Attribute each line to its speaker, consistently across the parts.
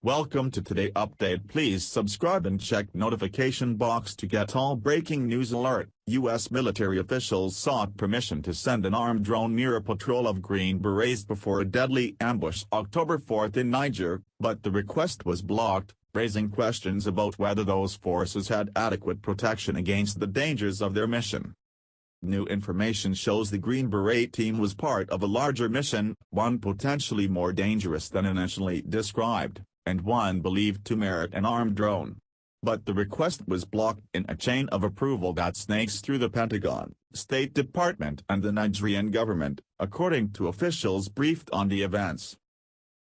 Speaker 1: Welcome to Today Update. Please subscribe and check notification box to get all breaking news alert. U.S. military officials sought permission to send an armed drone near a patrol of Green Berets before a deadly ambush October 4 in Niger, but the request was blocked, raising questions about whether those forces had adequate protection against the dangers of their mission. New information shows the Green Beret team was part of a larger mission, one potentially more dangerous than initially described, and one believed to merit an armed drone. But the request was blocked in a chain of approval that snakes through the Pentagon, State Department and the Nigerian government, according to officials briefed on the events.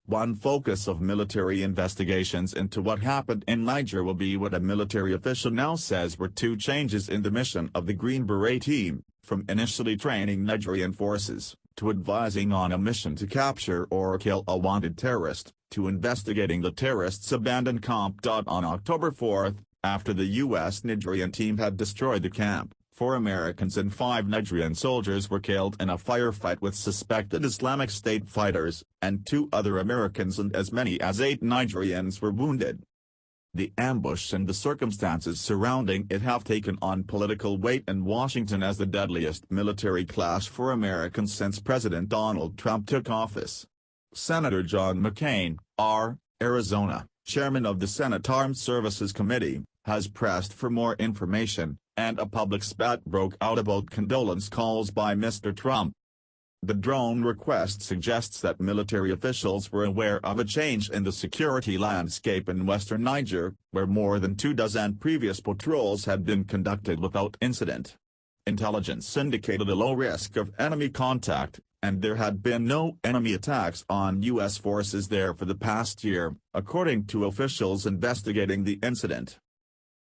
Speaker 1: One focus of military investigations into what happened in Niger will be what a military official now says were two changes in the mission of the Green Beret team, from initially training Nigerian forces, to advising on a mission to capture or kill a wanted terrorist, to investigating the terrorists' abandoned camp. On October 4, after the U.S. Nigerian team had destroyed the camp, 4 Americans and 5 Nigerian soldiers were killed in a firefight with suspected Islamic State fighters, and 2 other Americans and as many as 8 Nigerians were wounded. The ambush and the circumstances surrounding it have taken on political weight in Washington as the deadliest military clash for Americans since President Donald Trump took office. Senator John McCain, Arizona, chairman of the Senate Armed Services Committee, has pressed for more information, and a public spat broke out about condolence calls by Mr. Trump. The drone request suggests that military officials were aware of a change in the security landscape in western Niger, where more than 24 previous patrols had been conducted without incident. Intelligence indicated a low risk of enemy contact, and there had been no enemy attacks on U.S. forces there for the past year, according to officials investigating the incident.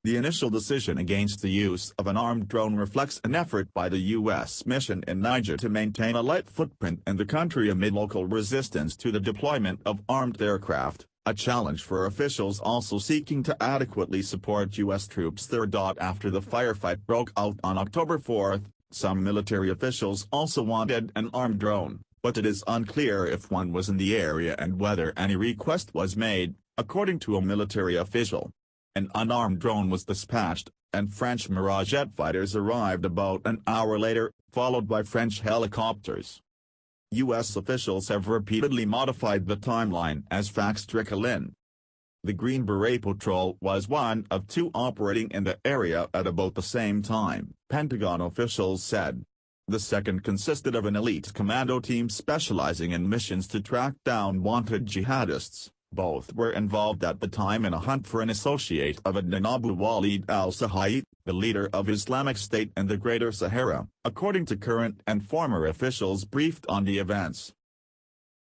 Speaker 1: The initial decision against the use of an armed drone reflects an effort by the U.S. mission in Niger to maintain a light footprint in the country amid local resistance to the deployment of armed aircraft, a challenge for officials also seeking to adequately support U.S. troops there. After the firefight broke out on October 4, some military officials also wanted an armed drone, but it is unclear if one was in the area and whether any request was made, according to a military official. An unarmed drone was dispatched, and French Mirage jet fighters arrived about an hour later, followed by French helicopters. U.S. officials have repeatedly modified the timeline as facts trickle in. The Green Beret Patrol was one of 2 operating in the area at about the same time, Pentagon officials said. The second consisted of an elite commando team specializing in missions to track down wanted jihadists. Both were involved at the time in a hunt for an associate of Adnan Abu Walid al-Sahai, the leader of Islamic State in the Greater Sahara, according to current and former officials briefed on the events.